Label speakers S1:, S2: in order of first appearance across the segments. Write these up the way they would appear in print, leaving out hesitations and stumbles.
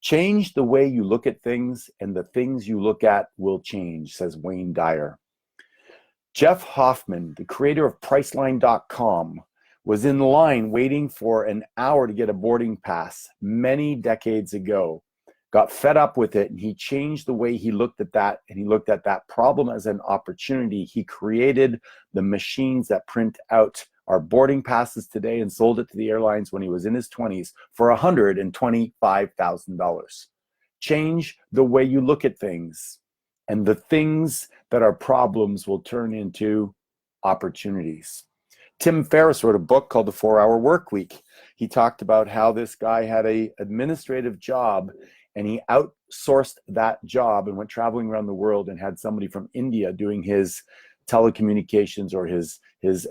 S1: Change the way you look at things, and the things you look at will change, says Wayne Dyer. Jeff Hoffman, the creator of Priceline.com, was in line waiting for an hour to get a boarding pass many decades ago, got fed up with it, and he changed the way he looked at that, and he looked at that problem as an opportunity. He created the machines that print out our boarding passes today and sold it to the airlines when he was in his 20s for $125,000. Change the way you look at things, and the things that are problems will turn into opportunities. Tim Ferriss wrote a book called The 4-Hour Workweek. He talked about how this guy had an administrative job, and he outsourced that job and went traveling around the world and had somebody from India doing his telecommunications or his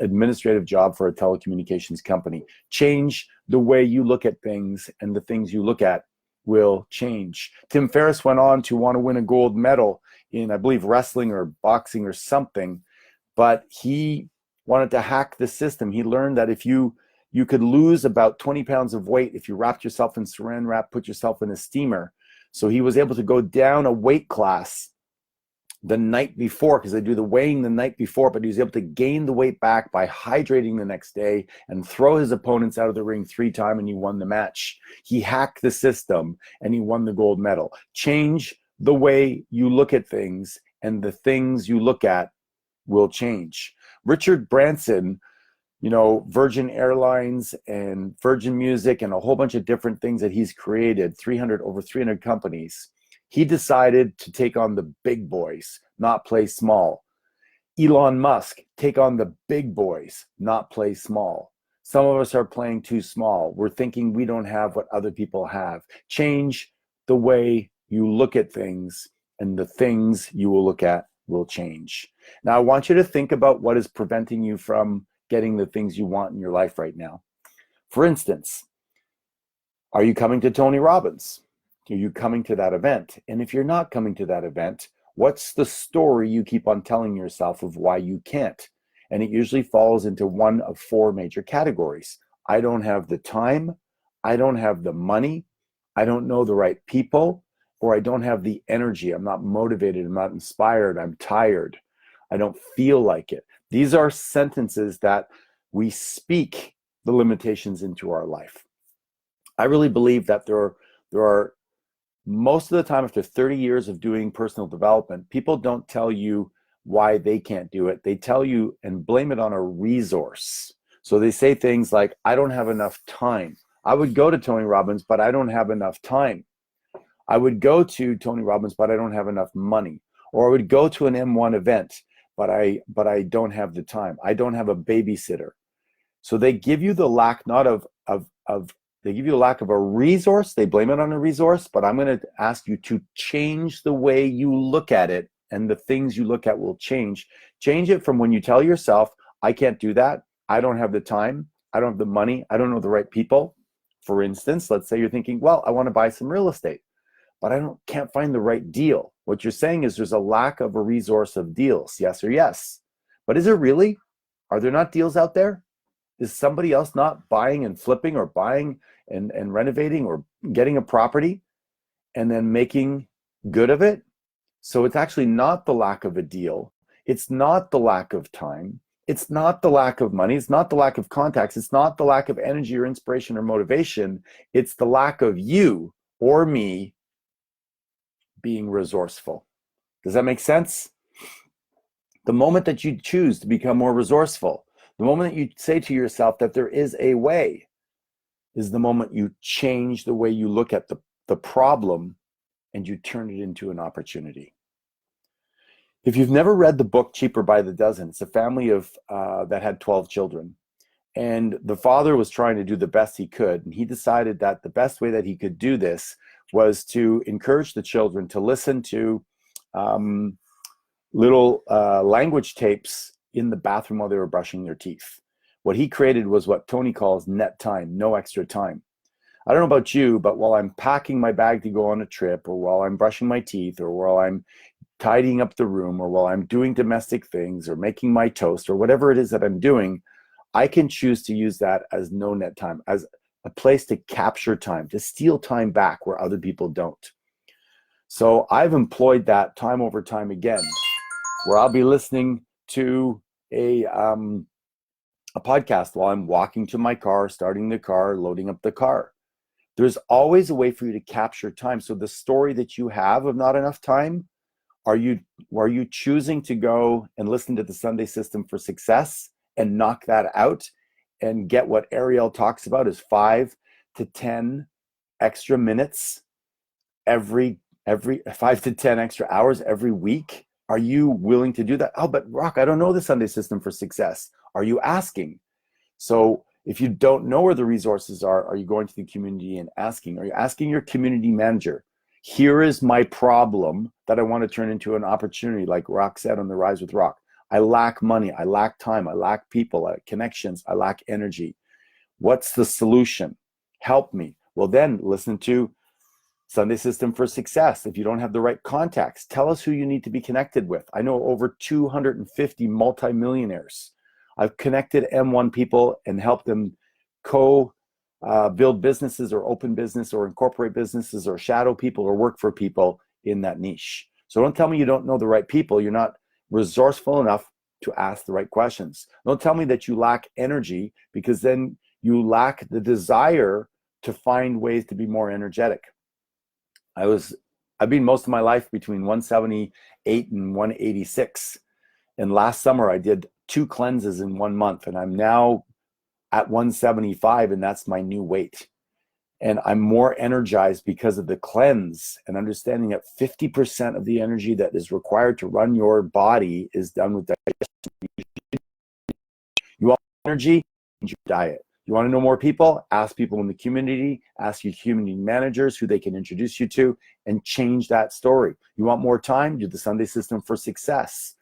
S1: administrative job for a telecommunications company. Change the way you look at things, and the things you look at will change. Tim Ferriss went on to want to win a gold medal in, I believe, wrestling or boxing or something, but he wanted to hack the system. He learned that if you could lose about 20 pounds of weight if you wrapped yourself in saran wrap, put yourself in a steamer. So he was able to go down a weight class the night before, because they do the weighing the night before, but he was able to gain the weight back by hydrating the next day and throw his opponents out of the ring 3 times, and he won the match. He hacked the system and he won the gold medal. Change the way you look at things, and the things you look at will change. Richard Branson, Virgin Airlines and Virgin Music and a whole bunch of different things that he's created, over 300 companies. He decided to take on the big boys, not play small. Elon Musk, take on the big boys, not play small. Some of us are playing too small. We're thinking we don't have what other people have. Change the way you look at things, and the things you will look at will change. Now, I want you to think about what is preventing you from getting the things you want in your life right now. For instance, are you coming to Tony Robbins? Are you coming to that event? And if you're not coming to that event, what's the story you keep on telling yourself of why you can't? And it usually falls into one of 4 major categories. I don't have the time, I don't have the money, I don't know the right people, or I don't have the energy. I'm not motivated, I'm not inspired, I'm tired, I don't feel like it. These are sentences that we speak the limitations into our life. I really believe that there are most of the time, after 30 years of doing personal development, people don't tell you why they can't do it. They tell you and blame it on a resource. So they say things like, I don't have enough time. I would go to Tony Robbins, but I don't have enough time. I would go to Tony Robbins, but I don't have enough money. Or I would go to an M1 event, but I don't have the time. I don't have a babysitter. So they give you the lack they give you a lack of a resource. They blame it on a resource, but I'm going to ask you to change the way you look at it, and the things you look at will change. Change it from when you tell yourself, I can't do that. I don't have the time. I don't have the money. I don't know the right people. For instance, let's say you're thinking, well, I want to buy some real estate, but I can't find the right deal. What you're saying is there's a lack of a resource of deals. Yes or yes. But is it really? Are there not deals out there? Is somebody else not buying and flipping, or buying and renovating, or getting a property and then making good of it? So it's actually not the lack of a deal. It's not the lack of time. It's not the lack of money. It's not the lack of contacts. It's not the lack of energy or inspiration or motivation. It's the lack of you or me being resourceful. Does that make sense? The moment that you choose to become more resourceful, the moment that you say to yourself that there is a way, is the moment you change the way you look at the problem, and you turn it into an opportunity. If you've never read the book Cheaper by the Dozen, it's a family of that had 12 children. And the father was trying to do the best he could. And he decided that the best way that he could do this was to encourage the children to listen to little language tapes in the bathroom while they were brushing their teeth. What he created was what Tony calls net time, no extra time. I don't know about you, but while I'm packing my bag to go on a trip, or while I'm brushing my teeth, or while I'm tidying up the room, or while I'm doing domestic things, or making my toast, or whatever it is that I'm doing, I can choose to use that as no net time, as a place to capture time, to steal time back where other people don't. So I've employed that time over time again, where I'll be listening to a podcast while I'm walking to my car, starting the car, loading up the car. There's always a way for you to capture time. So the story that you have of not enough time, are you choosing to go and listen to the Sunday System for Success and knock that out and get what Ariel talks about is 5 to 10 extra minutes every 5 to 10 extra hours every week? Are you willing to do that? Oh, but Rock, I don't know the Sunday System for Success. Are you asking? So if you don't know where the resources are you going to the community and asking? Are you asking your community manager, here is my problem that I want to turn into an opportunity, like Rock said on the Rise with Rock. I lack money, I lack time, I lack people, I lack connections, I lack energy. What's the solution? Help me. Well, then listen to Sunday System for Success. If you don't have the right contacts, tell us who you need to be connected with. I know over 250 multimillionaires. I've connected M1 people and helped them build businesses or open business or incorporate businesses or shadow people or work for people in that niche. So don't tell me you don't know the right people. You're not resourceful enough to ask the right questions. Don't tell me that you lack energy, because then you lack the desire to find ways to be more energetic. I've been most of my life between 178 and 186. And last summer I did 2 cleanses in 1 month, and I'm now at 175, and that's my new weight. And I'm more energized because of the cleanse and understanding that 50% of the energy that is required to run your body is done with digestion. You want energy? Change your diet. You want to know more people? Ask people in the community, ask your community managers who they can introduce you to, and change that story. You want more time? Do the Sunday System for Success.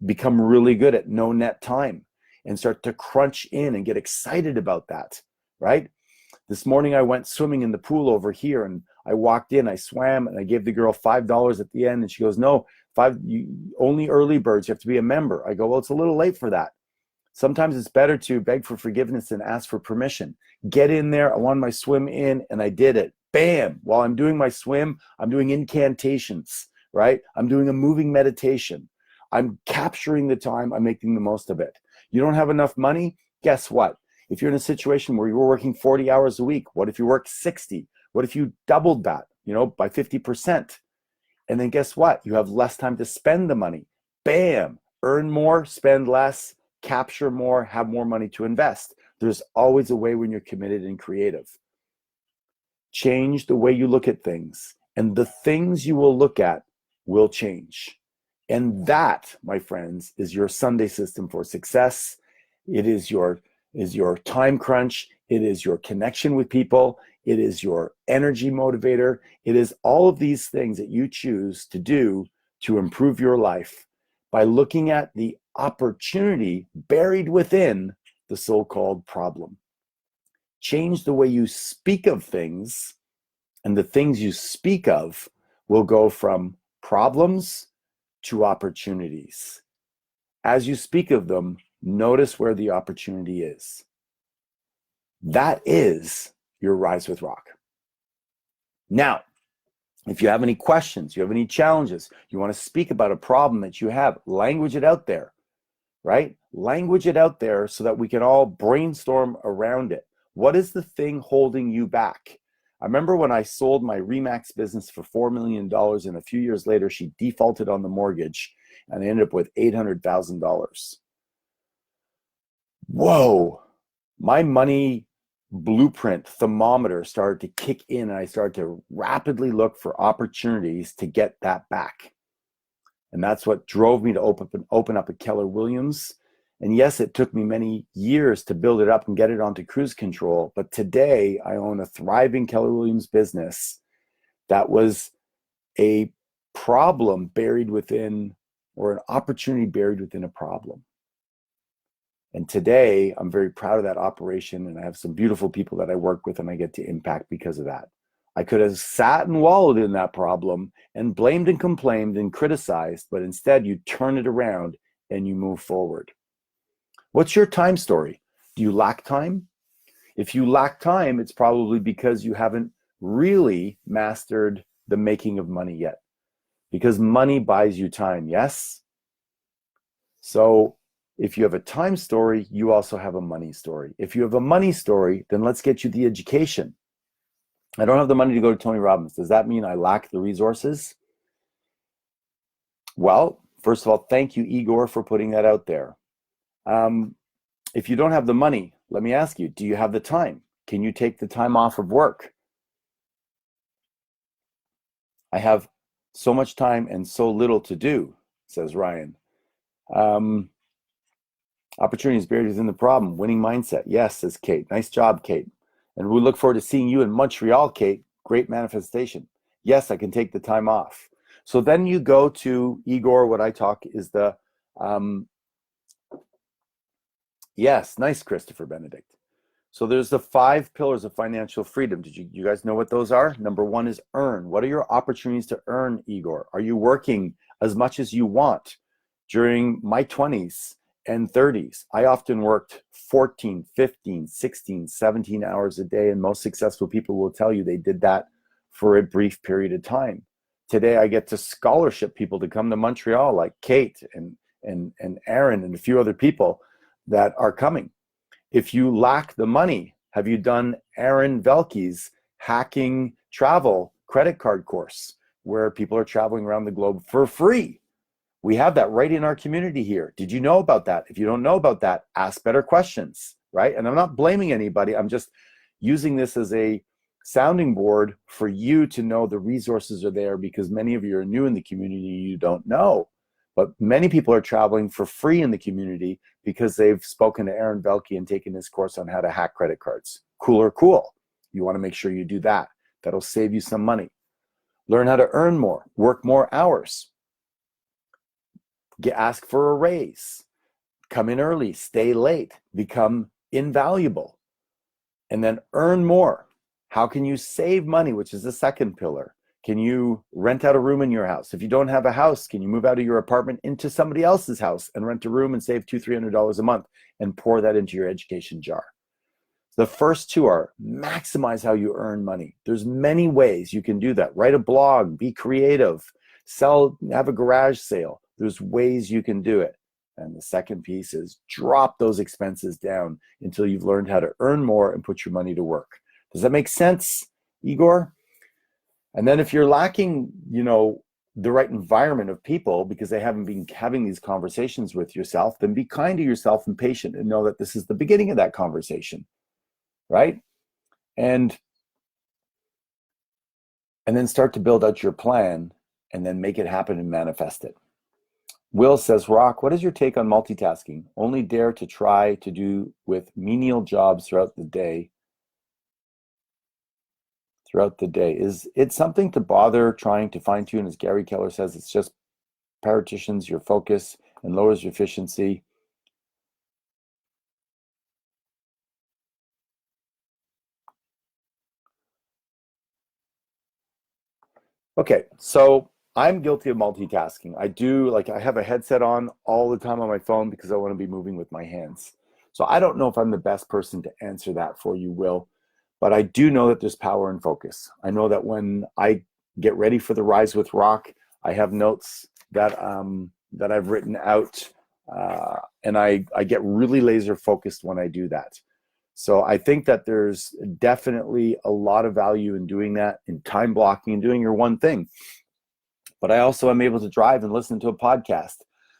S1: Become really good at no net time and start to crunch in and get excited about that, right? This morning I went swimming in the pool over here, and I walked in, I swam, and I gave the girl $5 at the end, and she goes, no, only early birds, you have to be a member. I go, well, it's a little late for that. Sometimes it's better to beg for forgiveness than ask for permission. Get in there. I wanted my swim in, and I did it. Bam! While I'm doing my swim, I'm doing incantations, right? I'm doing a moving meditation. I'm capturing the time. I'm making the most of it. You don't have enough money? Guess what? If you're in a situation where you were working 40 hours a week, what if you work 60? What if you doubled that, by 50%? And then guess what? You have less time to spend the money. Bam! Earn more, spend less, capture more, have more money to invest. There's always a way when you're committed and creative. Change the way you look at things, and the things you will look at will change. And that, my friends, is your Sunday System for Success. It is your time crunch. It is your connection with people. It is your energy motivator. It is all of these things that you choose to do to improve your life by looking at the opportunity buried within the so-called problem. Change the way you speak of things, and the things you speak of will go from problems to opportunities. As you speak of them, notice where the opportunity is. That is your Rise with Rock. Now, if you have any questions, you have any challenges, you want to speak about a problem that you have, language it out there, right? Language it out there so that we can all brainstorm around it. What is the thing holding you back? I remember when I sold my Remax business for $4 million, and a few years later, she defaulted on the mortgage, and I ended up with $800,000. Whoa, my money blueprint thermometer started to kick in, and I started to rapidly look for opportunities to get that back. And that's what drove me to open up a Keller Williams. And yes, it took me many years to build it up and get it onto cruise control. But today I own a thriving Keller Williams business that was a problem buried within, or an opportunity buried within a problem. And today I'm very proud of that operation, and I have some beautiful people that I work with and I get to impact because of that. I could have sat and wallowed in that problem and blamed and complained and criticized, but instead you turn it around and you move forward. What's your time story? Do you lack time? If you lack time, it's probably because you haven't really mastered the making of money yet. Because money buys you time, yes? So if you have a time story, you also have a money story. If you have a money story, then let's get you the education. I don't have the money to go to Tony Robbins. Does that mean I lack the resources? Well, first of all, thank you, Igor, for putting that out there. If you don't have the money, let me ask you, do you have the time? Can you take the time off of work? I have so much time and so little to do, says Ryan. Opportunity is buried within the problem. Winning mindset. Yes, says Kate. Nice job, Kate. And we look forward to seeing you in Montreal, Kate. Great manifestation. Yes, I can take the time off. So then you go to Igor. What I talk is the, yes, nice, Christopher Benedict. So there's the 5 pillars of financial freedom. Did you guys know what those are? Number 1 is earn. What are your opportunities to earn, Igor? Are you working as much as you want? During my 20s and 30s, I often worked 14, 15, 16, 17 hours a day, and most successful people will tell you they did that for a brief period of time. Today, I get to scholarship people to come to Montreal, like Kate and Aaron and a few other people that are coming. If you lack the money, have you done Aaron Velke's hacking travel credit card course where people are traveling around the globe for free? We have that right in our community here. Did you know about that? If you don't know about that, ask better questions, right? And I'm not blaming anybody. I'm just using this as a sounding board for you to know the resources are there, because many of you are new in the community, you don't know. But many people are traveling for free in the community because they've spoken to Aaron Velke and taken his course on how to hack credit cards. Cool. You want to make sure you do that. That'll save you some money. Learn how to earn more, work more hours. Ask for a raise. Come in early, stay late, become invaluable. And then earn more. How can you save money, which is the second pillar? Can you rent out a room in your house? If you don't have a house, can you move out of your apartment into somebody else's house and rent a room and save $200-300 a month and pour that into your education jar? The first 2 are maximize how you earn money. There's many ways you can do that. Write a blog, be creative, sell, have a garage sale. There's ways you can do it. And the second piece is drop those expenses down until you've learned how to earn more and put your money to work. Does that make sense, Igor? And then if you're lacking, the right environment of people because they haven't been having these conversations with yourself, then be kind to yourself and patient and know that this is the beginning of that conversation, right? And then start to build out your plan and then make it happen and manifest it. Will says, Rock, what is your take on multitasking? Only dare to try to do with menial jobs throughout the day. Is it something to bother trying to fine tune? As Gary Keller says, it's just partitions your focus and lowers your efficiency. Okay, so I'm guilty of multitasking. I have a headset on all the time on my phone because I want to be moving with my hands. So I don't know if I'm the best person to answer that for you, Will. But I do know that there's power in focus. I know that when I get ready for the Rise with Rock, I have notes that I've written out, and I get really laser focused when I do that. So I think that there's definitely a lot of value in doing that, in time blocking and doing your one thing. But I also am able to drive and listen to a podcast.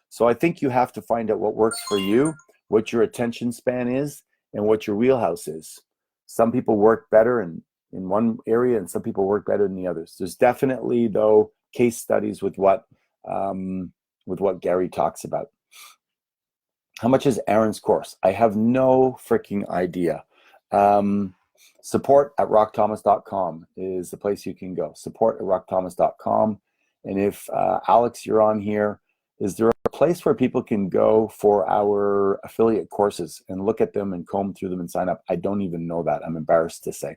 S1: So I think you have to find out what works for you, what your attention span is, and what your wheelhouse is. Some people work better in one area and some people work better than the others. There's definitely, though, case studies with what Gary talks about. How much is Aaron's course? I have no freaking idea. Support@rockthomas.com is the place you can go. Support@rockthomas.com. And if, Alex, you're on here, is there a place where people can go for our affiliate courses and look at them and comb through them and sign up? I don't even know that. I'm embarrassed to say.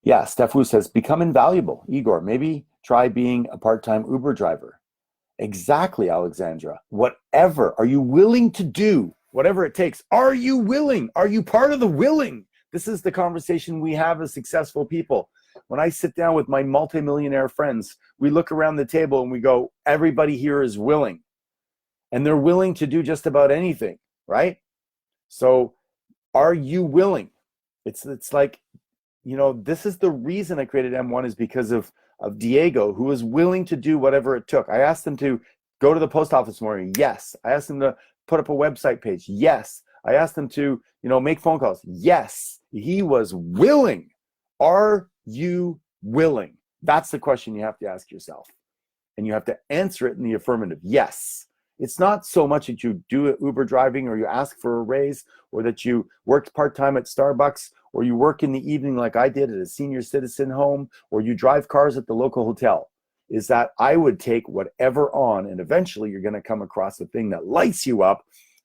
S1: Yeah, Steph Wu says, become invaluable. Igor, maybe try being a part-time Uber driver. Exactly, Alexandra. Whatever are you willing to do whatever it takes. Are you willing? Are you part of the willing? This is the conversation we have as successful people. When I sit down with my multimillionaire friends, we look around the table and we go, everybody here is willing. And they're willing to do just about anything, right? So are you willing? It's like, you know, this is the reason I created M1 is because of Diego, who was willing to do whatever it took. I asked him to go to the post office tomorrow. Yes. I asked him to put up a website page. Yes. I asked him to, you know, make phone calls. Yes. He was willing. Are you willing? That's the question you have to ask yourself. And you have to answer it in the affirmative. Yes. It's not so much that you do Uber driving or you ask for a raise or that you worked part-time at Starbucks or you work in the evening like I did at a senior citizen home or you drive cars at the local hotel. Is that I would take whatever on, and eventually you're going to come across a thing that lights you up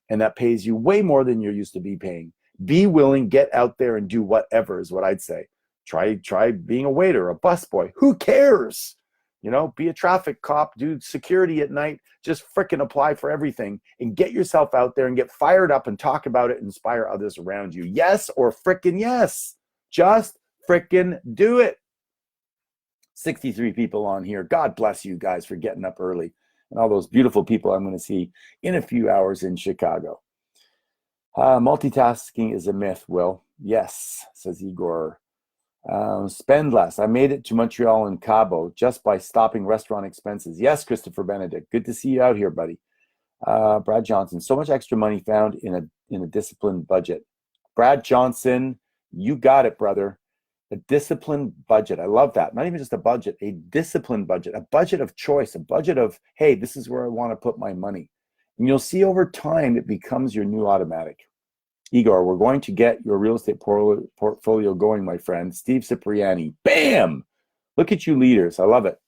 S1: and that pays you way more than you're used to be paying. Be willing, get out there and do whatever is what I'd say. Try being a waiter, a busboy. Who cares? You know, be a traffic cop, do security at night, just frickin' apply for everything and get yourself out there and get fired up and talk about it and inspire others around you. Yes or frickin' yes. Just frickin' do it. 63 people on here. God bless you guys for getting up early and all those beautiful people I'm going to see in a few hours in Chicago. Multitasking is a myth, Will. Yes, says Igor. Spend less. I made it to Montreal and Cabo just by stopping restaurant expenses. Yes, Christopher Benedict. Good to see you out here, buddy. Brad Johnson. So much extra money found in a disciplined budget. Brad Johnson, you got it, brother. A disciplined budget. I love that. Not even just a budget, a disciplined budget, a budget of choice, a budget of, hey, this is where I want to put my money. And you'll see over time it becomes your new automatic. Igor, we're going to get your real estate portfolio going, my friend. Steve Cipriani. Bam! Look at you leaders. I love it.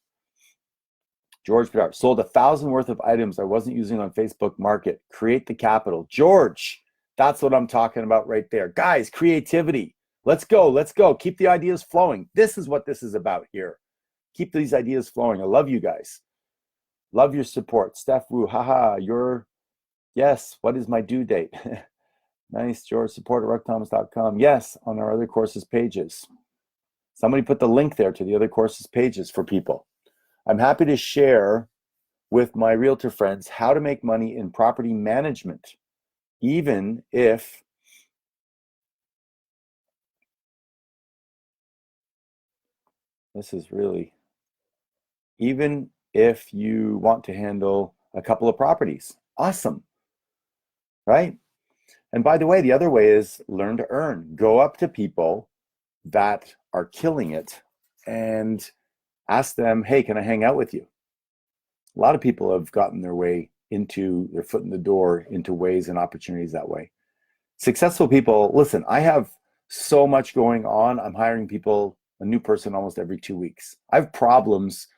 S1: George Bedard. Sold 1,000 worth of items I wasn't using on Facebook Market. Create the capital. George, that's what I'm talking about right there. Guys, creativity. Let's go. Let's go. Keep the ideas flowing. This is what this is about here. Keep these ideas flowing. I love you guys. Love your support. Steph Wu, haha, yes, what is my due date? Nice, George, support at ruckthomas.com. Yes, on our other courses pages. Somebody put the link there to the other courses pages for people. I'm happy to share with my realtor friends how to make money in property management, even if even if you want to handle a couple of properties. Awesome, right? And by the way, the other way is learn to earn. Go up to people that are killing it and ask them, hey, can I hang out with you? A lot of people have gotten their foot in the door into ways and opportunities that way. Successful people, listen, I have so much going on. I'm hiring people, a new person almost every 2 weeks. I have problems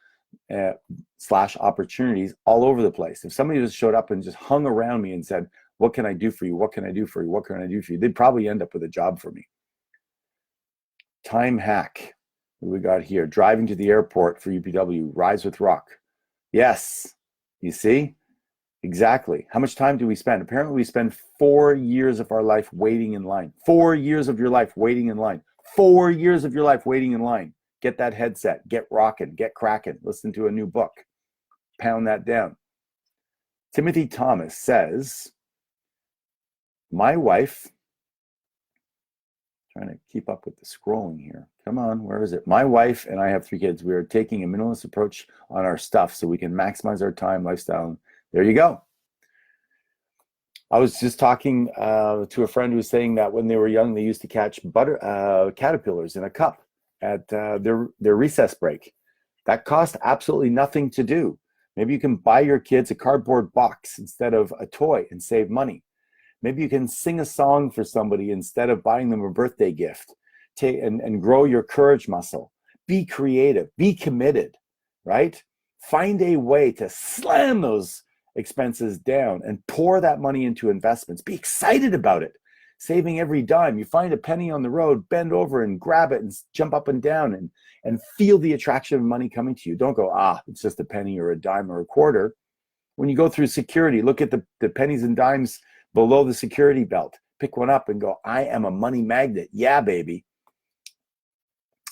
S1: / opportunities all over the place. If somebody just showed up and just hung around me and said, what can I do for you? What can I do for you? What can I do for you? They'd probably end up with a job for me. Time hack. What we got here? Driving to the airport for UPW. Rise with Rock. Yes. You see? Exactly. How much time do we spend? Apparently we spend 4 years of our life waiting in line. 4 years of your life waiting in line. 4 years of your life waiting in line. Get that headset. Get rocking. Get cracking. Listen to a new book. Pound that down. Timothy Thomas says, my wife, trying to keep up with the scrolling here. Come on, where is it? My wife and I have 3 kids. We are taking a minimalist approach on our stuff so we can maximize our time, lifestyle. There you go. I was just talking to a friend who was saying that when they were young, they used to catch caterpillars in a cup at their recess break. That cost absolutely nothing to do. Maybe you can buy your kids a cardboard box instead of a toy and save money. Maybe you can sing a song for somebody instead of buying them a birthday gift. And grow your courage muscle. Be creative. Be committed, right? Find a way to slam those expenses down and pour that money into investments. Be excited about it. Saving every dime. You find a penny on the road, bend over and grab it and jump up and down and feel the attraction of money coming to you. Don't go, it's just a penny or a dime or a quarter. When you go through security, look at the pennies and dimes below the security belt. Pick one up and go, I am a money magnet. Yeah, baby.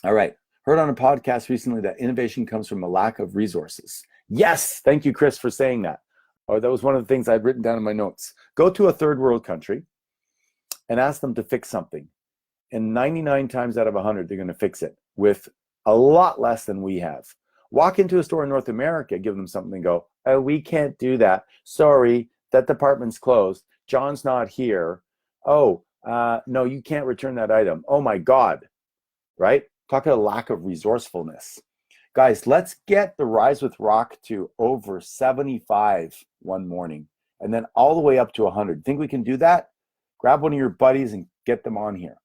S1: All right. Heard on a podcast recently that innovation comes from a lack of resources. Yes. Thank you, Chris, for saying that. Or that was one of the things I'd written down in my notes. Go to a third world country and ask them to fix something. And 99 times out of 100, they're going to fix it with a lot less than we have. Walk into a store in North America, give them something and go, oh, we can't do that. Sorry, that department's closed. John's not here. Oh, no, you can't return that item. Oh my God, right? Talk about a lack of resourcefulness. Guys, let's get the Rise with Rock to over 75 one morning and then all the way up to 100. Think we can do that? Grab one of your buddies and get them on here.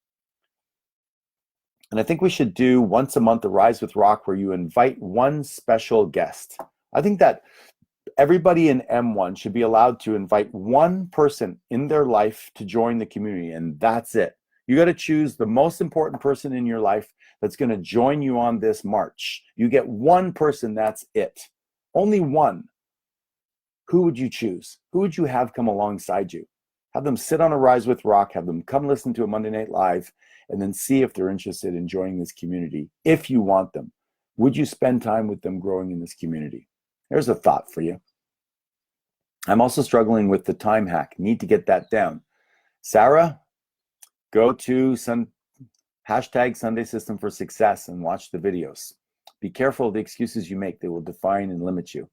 S1: And I think we should do once a month a Rise with Rock where you invite one special guest. I think that everybody in M1 should be allowed to invite one person in their life to join the community, and that's it. You got to choose the most important person in your life that's going to join you on this march. You get one person, that's it. Only one. Who would you choose? Who would you have come alongside you? Have them sit on a Rise with Rock, have them come listen to a Monday Night Live, and then see if they're interested in joining this community. If you want them, would you spend time with them growing in this community? There's a thought for you. I'm also struggling with the time hack. Need to get that down. Sarah, go to hashtag Sunday System for Success and watch the videos. Be careful of the excuses you make. They will define and limit you.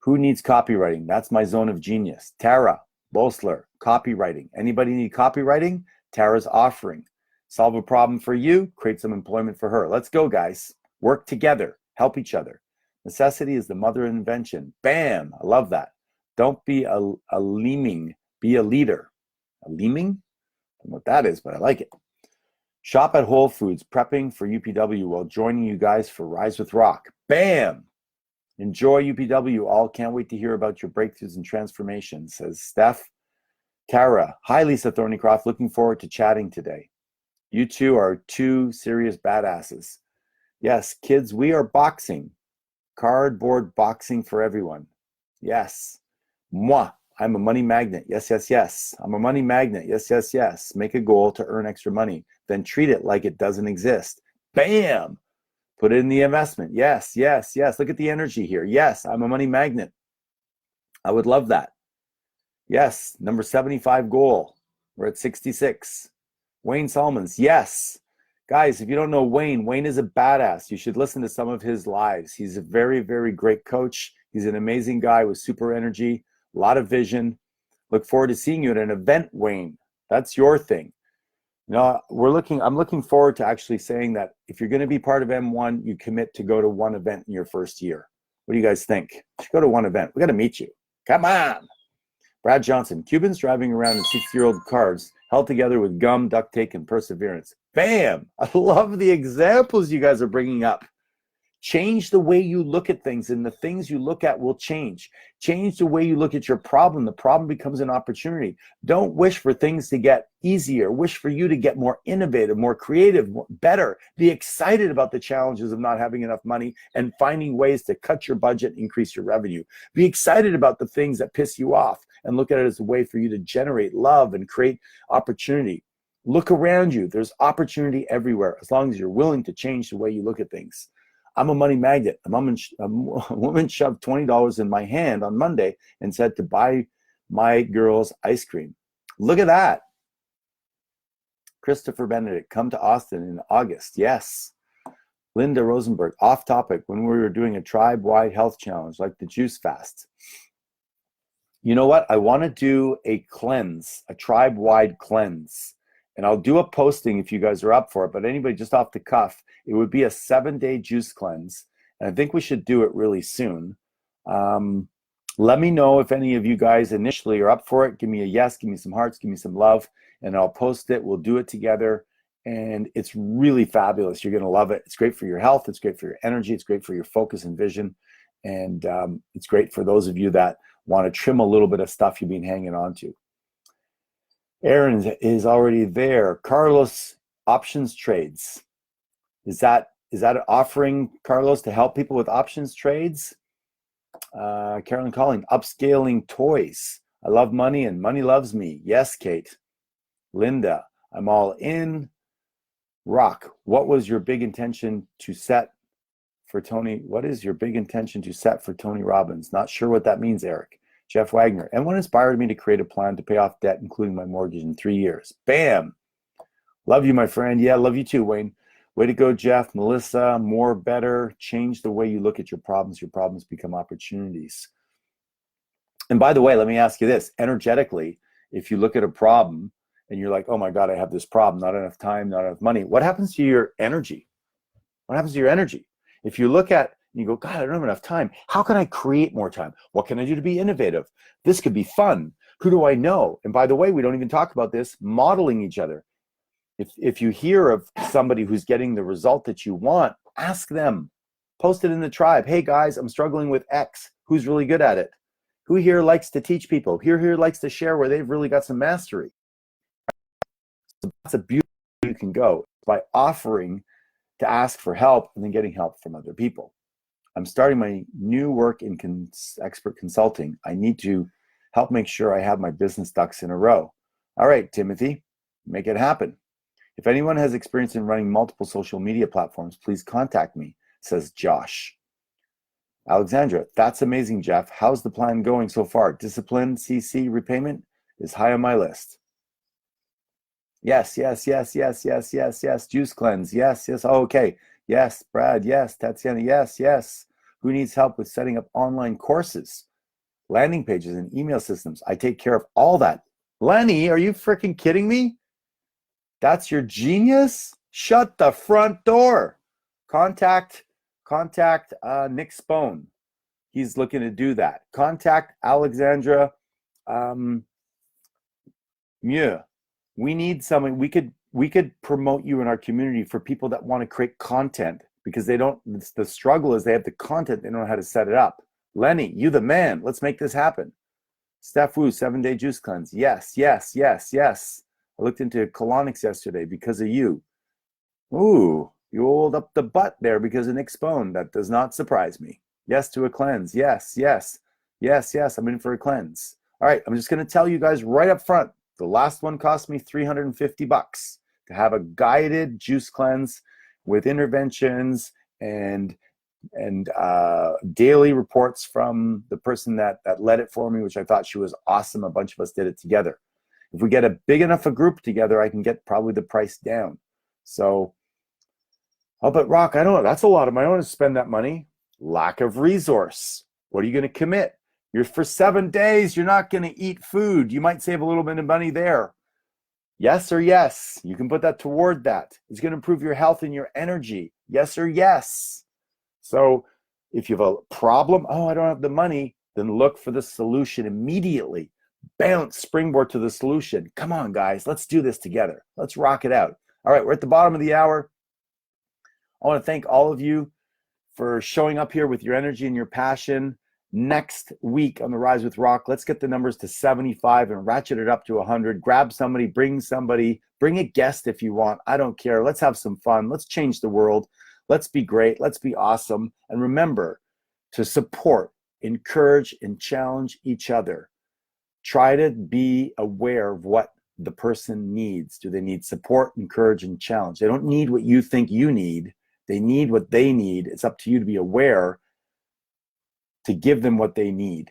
S1: Who needs copywriting? That's my zone of genius. Tara Bosler, copywriting. Anybody need copywriting? Tara's offering. Solve a problem for you, create some employment for her. Let's go, guys. Work together. Help each other. Necessity is the mother of invention. Bam! I love that. Don't be a leeming. Be a leader. A leeming? I don't know what that is, but I like it. Shop at Whole Foods, prepping for UPW while joining you guys for Rise with Rock. Bam! Enjoy UPW all. Can't wait to hear about your breakthroughs and transformations, says Steph. Tara, hi Lisa Thornycroft. Looking forward to chatting today. You two are two serious badasses. Yes, kids, we are boxing. Cardboard boxing for everyone. Yes. Moi, I'm a money magnet. Yes, yes, yes. I'm a money magnet. Yes, yes, yes. Make a goal to earn extra money. Then treat it like it doesn't exist. Bam! Put it in the investment. Yes, yes, yes. Look at the energy here. Yes, I'm a money magnet. I would love that. Yes, number 75 goal. We're at 66. Wayne Solomons, yes. Guys, if you don't know Wayne, Wayne is a badass. You should listen to some of his lives. He's a very, very great coach. He's an amazing guy with super energy, a lot of vision. Look forward to seeing you at an event, Wayne. That's your thing. You know, I'm looking forward to actually saying that if you're going to be part of M1, you commit to go to one event in your first year. What do you guys think? You should go to one event. We got to meet you. Come on. Brad Johnson, Cubans driving around in 60-year-old cars held together with gum, duct tape, and perseverance. Bam! I love the examples you guys are bringing up. Change the way you look at things, and the things you look at will change. Change the way you look at your problem. The problem becomes an opportunity. Don't wish for things to get easier. Wish for you to get more innovative, more creative, better. Be excited about the challenges of not having enough money and finding ways to cut your budget, increase your revenue. Be excited about the things that piss you off and look at it as a way for you to generate love and create opportunity. Look around you. There's opportunity everywhere as long as you're willing to change the way you look at things. I'm a money magnet. A woman shoved $20 in my hand on Monday and said to buy my girls ice cream. Look at that. Christopher Benedict, come to Austin in August. Yes. Linda Rosenberg, off topic, when we were doing a tribe-wide health challenge like the juice fast. You know what? I want to do a cleanse, a tribe-wide cleanse. And I'll do a posting if you guys are up for it, but anybody just off the cuff, it would be a 7-day juice cleanse. And I think we should do it really soon. Let me know if any of you guys initially are up for it. Give me a yes, give me some hearts, give me some love, and I'll post it. We'll do it together. And it's really fabulous. You're going to love it. It's great for your health. It's great for your energy. It's great for your focus and vision. And it's great for those of you that want to trim a little bit of stuff you've been hanging on to. Aaron is already there. Carlos, options trades. Is that offering, Carlos, to help people with options trades? Carolyn Calling, upscaling toys. I love money and money loves me. Yes, Kate. Linda, I'm all in. Rock, what was your big intention to set for Tony? What is your big intention to set for Tony Robbins? Not sure what that means, Eric. Jeff Wagner, and what inspired me to create a plan to pay off debt, including my mortgage, in 3 years? Bam. Love you, my friend. Yeah, love you too, Wayne. Way to go, Jeff. Melissa, more, better. Change the way you look at your problems. Your problems become opportunities. And by the way, let me ask you this. Energetically, if you look at a problem and you're like, oh my God, I have this problem, not enough time, not enough money, what happens to your energy? What happens to your energy? If you look at, you go, God, I don't have enough time. How can I create more time? What can I do to be innovative? This could be fun. Who do I know? And by the way, we don't even talk about this, modeling each other. If you hear of somebody who's getting the result that you want, ask them. Post it in the tribe. Hey guys, I'm struggling with X. Who's really good at it? Who here likes to teach people? Who here likes to share where they've really got some mastery? So that's a beautiful way you can go, by offering to ask for help and then getting help from other people. I'm starting my new work in expert consulting. I need to help make sure I have my business ducks in a row. All right, Timothy, make it happen. If anyone has experience in running multiple social media platforms, please contact me, says Josh. Alexandra, that's amazing, Jeff. How's the plan going so far? Discipline, CC, repayment is high on my list. Yes, yes, yes, yes, yes, yes, yes. Juice cleanse. Yes, yes. Oh, okay. Yes, Brad. Yes, Tatiana. Yes, yes. Who needs help with setting up online courses, landing pages, and email systems? I take care of all that. Lenny, are you freaking kidding me? That's your genius? Shut the front door. Contact Nick Spone. He's looking to do that. Contact Alexandra Mieux. We need someone. We could promote you in our community for people that want to create content, because they don't, the struggle is they have the content, they don't know how to set it up. Lenny, you the man. Let's make this happen. Steph Wu, 7-day juice cleanse. Yes, yes, yes, yes. I looked into colonics yesterday because of you. Ooh, you rolled up the butt there because of Nick Spone. That does not surprise me. Yes to a cleanse. Yes, yes, yes, yes. I'm in for a cleanse. All right, I'm just going to tell you guys right up front. The last one cost me $350 to have a guided juice cleanse with interventions and daily reports from the person that led it for me, which I thought she was awesome. A bunch of us did it together. If we get a big enough a group together, I can get probably the price down. So, oh, but Rock, I don't know. That's a lot of money. I don't want to spend that money. Lack of resource. What are you going to commit? You're for 7 days. You're not going to eat food. You might save a little bit of money there. Yes or yes. You can put that toward that. It's going to improve your health and your energy. Yes or yes. So if you have a problem, oh, I don't have the money, then look for the solution immediately. Bounce, springboard to the solution. Come on, guys. Let's do this together. Let's rock it out. All right, we're at the bottom of the hour. I want to thank all of you for showing up here with your energy and your passion. Next week on the Rise with Rock, let's get the numbers to 75 and ratchet it up to 100. Grab somebody, bring a guest if you want. I don't care. Let's have some fun. Let's change the world. Let's be great. Let's be awesome. And remember to support, encourage, and challenge each other. Try to be aware of what the person needs. Do they need support, encourage, and challenge? They don't need what you think you need. They need what they need. It's up to you to be aware to give them what they need.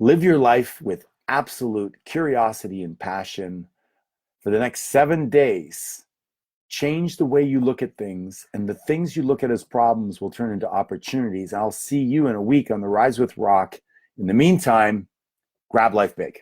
S1: Live your life with absolute curiosity and passion for the next 7 days. Change the way you look at things, and the things you look at as problems will turn into opportunities. I'll see you in a week on the Rise with Rock. In the meantime, grab life big.